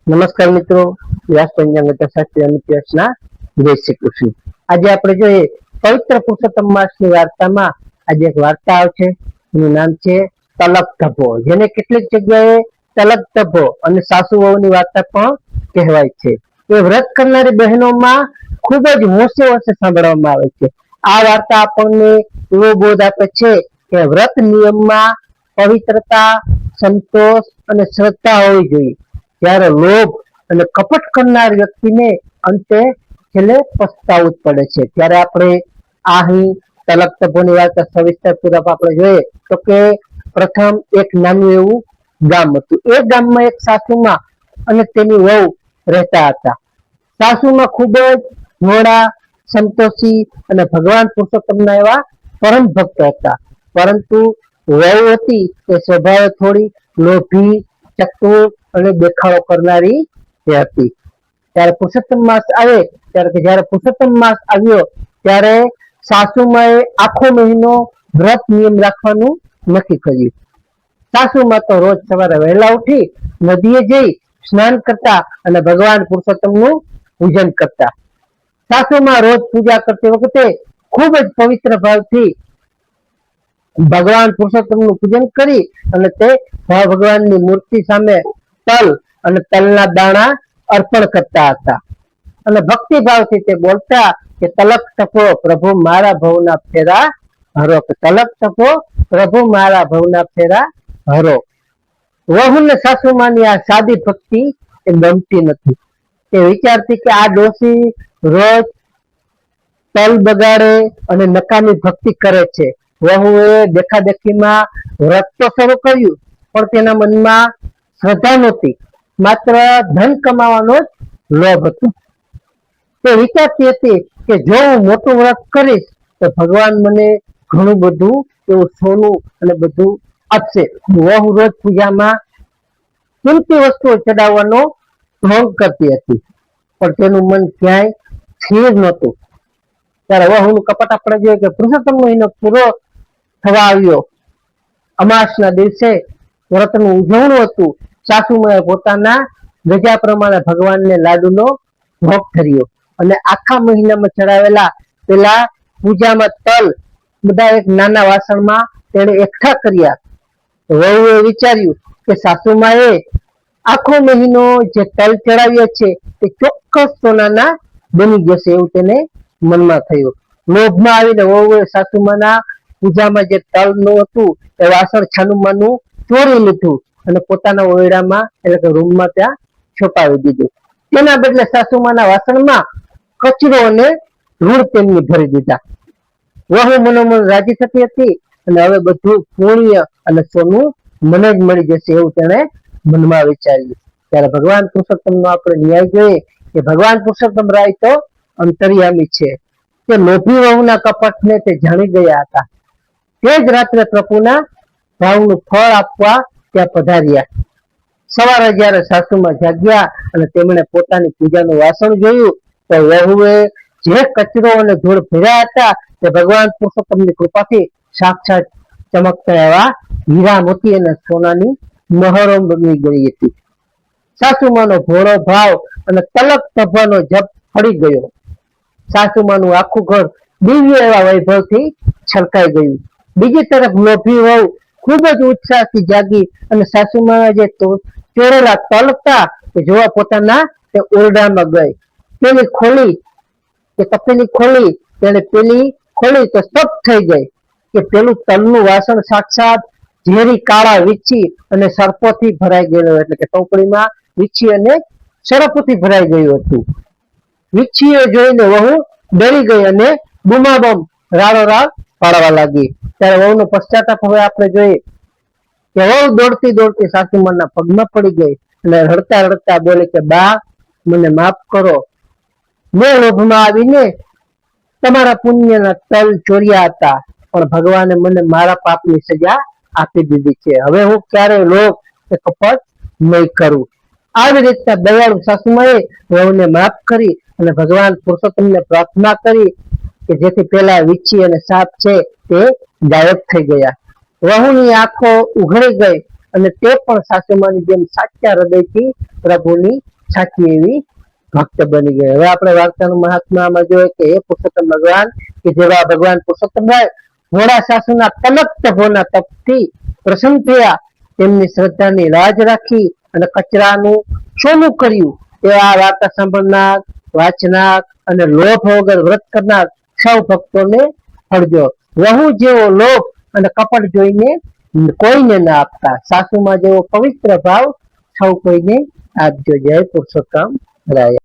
નમસ્કાર મિત્રો, વ્યાસ પંચાંગ શાસ્ત્રી અમિત વ્યાસના જય શ્રી કૃષ્ણ. આજે આપણે જોઈએ પવિત્ર પુરુષોત્તમ માસની વાર્તામાં આજે એક વાર્તા આવશે. એનું નામ છે તલક ધબ્બો, જેને કેટલીક જગ્યાએ તલક ધબ્બો અને સાસુ વહુની વાર્તા પણ કહેવાય છે. એ વ્રત કરનારી બહેનોમાં ખૂબ જ હોંશે હોંશે સાંભળવામાં આવે છે. આ વાર્તા આપણને એવો બોધ આપે છે કે વ્રત નિયમમાં પવિત્રતા, સંતોષ અને શ્રદ્ધા હોવી જોઈએ. ત્યારે લોભ અને કપટ કરનાર વ્યક્તિને અંતે છેલ્લે પસ્તાવું જ પડે છે. ત્યારે આપણે અહીં તલક ધબ્બોની વાર્તા સવિસ્તર પૂર્વક આપણે જોઈએ તો કે પ્રથમ એક નાનું એવું ગામ હતું. એ ગામમાં એક સાસુમાં અને તેની વહુ રહેતા હતા. સાસુમાં ખૂબ જ ભોળા, સંતોષી અને ભગવાન પુરુષોત્તમના એવા પરમ ભક્ત હતા. પરંતુ વહુ હતી તે સ્વભાવે થોડી લોભી, ચતુર અને દેખાડો કરનારી હતી. ત્યારે પુરુષોત્તમ માસ આવે જ્યારે પુરુષોત્તમ માસ આવ્યો ત્યારે સાસુમાએ આખો મહિનો વ્રત નિયમ રાખવાનું નક્કી કર્યું. સાસુમાં તો રોજ સવારે વહેલા ઉઠી નદીએ જઈ સ્નાન કરતા અને ભગવાન પુરુષોત્તમનું પૂજન કરતા. સાસુમાં રોજ પૂજા કરતી વખતે ખૂબ જ પવિત્ર ભાવથી ભગવાન પુરુષોત્તમનું પૂજન કરી અને તે ભગવાનની મૂર્તિ સામે તલ અને તલના દાણા અર્પણ કરતા હતા અને ભક્તિ ભાવથી તે બોલતા કે તલક તપો પ્રભુ મારા ભવના ફેરા હરો, કે તલક તપો પ્રભુ મારા ભવના ફેરા હરો. વહુ ને સાસુમાની આ સાદી ભક્તિ એ ગમતી નથી. તે વિચારતી કે આ ડોસી રોજ તલ બગાડે અને નકામી ભક્તિ કરે છે. વહુએ દેખાદેખીમાં વ્રત તો શરૂ કર્યું પણ તેના મનમાં શ્રદ્ધા નહોતી, માત્ર ધન કમાવાનો જ લોભ હતો. તે વિચારતી હતી કે જો હું મોટું વ્રત કરીશ તો ભગવાન મને ઘણું બધું એવું સોનું અને બધું આપશે. વહુ રોજ પૂજામાં કિંમતી વસ્તુઓ ચડાવવાનો ઢોંગ કરતી હતી પણ તેનું મન ક્યાંય સ્થિર નહોતું. ત્યારે વહુનું કપટ આપણે જોઈએ કે પુરુષોત્તમ મહિનો પૂરો થવા આવ્યો. અમાસના દિવસે વ્રતનું ઉજવણું હતું. સાસુમાએ પોતાના ગજા પ્રમાણે ભગવાનને લાડુનો ભોગ ધર્યો અને આખા મહિનામાં ચડાવેલા પેલા પૂજામાં તલ બધા એક નાના વાસણમાં તેણે એકઠા કર્યા. વહુએ વિચાર્યું કે સાસુમાએ આખો મહિનો જે તલ ચડાવ્યા છે તે ચોક્કસ સોનાના બની જશે એવું તેને મનમાં થયું. લોભમાં આવીને વહુએ સાસુમાના પૂજામાં જે તલનું હતું એ વાસણ છાનુમાનું ચોરી લીધું અને પોતાના ઓરડામાં એટલે કે રૂમમાં ત્યાં છુપાવી દીધું. તેના બદલે સાસુમાના વાસણમાં કચરો અને ધૂળ તેમની ભરી દીધા. વહુ મનોમન રાજી થતી હતી અને હવે બધું પુણ્ય અને સોનું મને જ મળી જશે એવું તેણે મનમાં વિચાર્યું. ત્યારે ભગવાન પુરુષોત્તમનો આપણે ન્યાય જોઈએ કે ભગવાન પુરુષોત્તમ રાય તો અંતર્યામી છે. તે લોભી વહુના કપટને તે જાણી ગયા હતા. તે જ રાત્રે પ્રભુના ભાવનું ફળ આપવા ત્યાં પધાર્યા. સવારે જ્યારે સાસુમાં જાગ્યા અને તેમણે પોતાની પૂજાનું વાસણ જોયું તો વહુએ જે કચરો અને ધૂળ ભર્યા હતા તે ભગવાન પુરુષોત્તમની કૃપાથી સાક્ષાત ચમકતા એવા હીરા, મોતી અને સોનાની મહોરો બની ગઈ હતી. સાસુમાનો ભોળો ભાવ અને તલક ધબ્બાનો જપ ફળી ગયો. સાસુમાનું આખું ઘર દિવ્ય એવા વૈભવથી છલકાઈ ગયું. બીજી તરફ લોભી વહુ ખૂબ જ ઉત્સાહથી જાગી અને સાસુમાં જે ચોરેલા તલ હતા તે જોવા પોતાના તે ઓરડામાં ગઈ. તેની ખોલી કે તપેલી ખોલી, તેને પેલી ખોલી તો સ્તબ્ધ થઈ ગઈ કે પેલું તલનું વાસણ સાક્ષાત ઝેરી કાળા વીછી અને સર્પોથી ભરાઈ ગયેલું, એટલે કે ટોપડીમાં વીછી અને સર્પોથી ભરાઈ ગયું હતું. વીછીએ જોઈને વહુ ડરી ગઈ અને બૂમાબૂમ રાડોરાડ પાડવા લાગી. ત્યારે વહુનો પશ્ચાતાપ હવે આપણે જોઈએ કે વહુ દોડતી દોડતી સાસુમાના પગમાં પડી ગઈ અને રડતા રડતા બોલે કે બા, મને માફ કરો. મેં લોભમાં આવીને તમારા પુણ્યના તલ ચોર્યા હતા પણ ભગવાને મને મારા પાપની સજા આપી દીધી છે. હવે હું ક્યારેય લોભ કે કપટ નહીં કરું. આવી રીતના દયાળુ સાસુમાએ વહુને માફ કરી અને ભગવાન પુરુષોત્તમને પ્રાર્થના કરી કે જેથી પેલા વીછી અને સાપ છે તે ગાયબ થઈ ગયા. વહુની આંખો ઉઘડી ગઈ અને તે પણ સાસુમાની જેમ સાચા હૃદયથી પ્રભુની સાચી એવી ભક્ત બની ગઈ. હવે આપણે વાર્તાનું મહાત્મામાં જોઈએ કે એ પુરુષોત્તમ ભગવાન કે જેવા ભગવાન પુરુષોત્તમ ઘોડા સાસુના તલક તપોના તપથી પ્રસન્ન થયા, તેમની શ્રદ્ધાની લાજ રાખી અને કચરાનું સોનું કર્યું. એવા વાર્તા સાંભળનાર, વાંચનાર અને લોભ વગર વ્રત કરનાર સૌ ભક્તોને ફળજો. વહુ જેવો લોભ અને કપટ જોઈને કોઈને ના આપતા, સાસુમાં જેવો પવિત્ર ભાવ સૌ કોઈને આપજો. જય પુરુષોત્તમ રાય.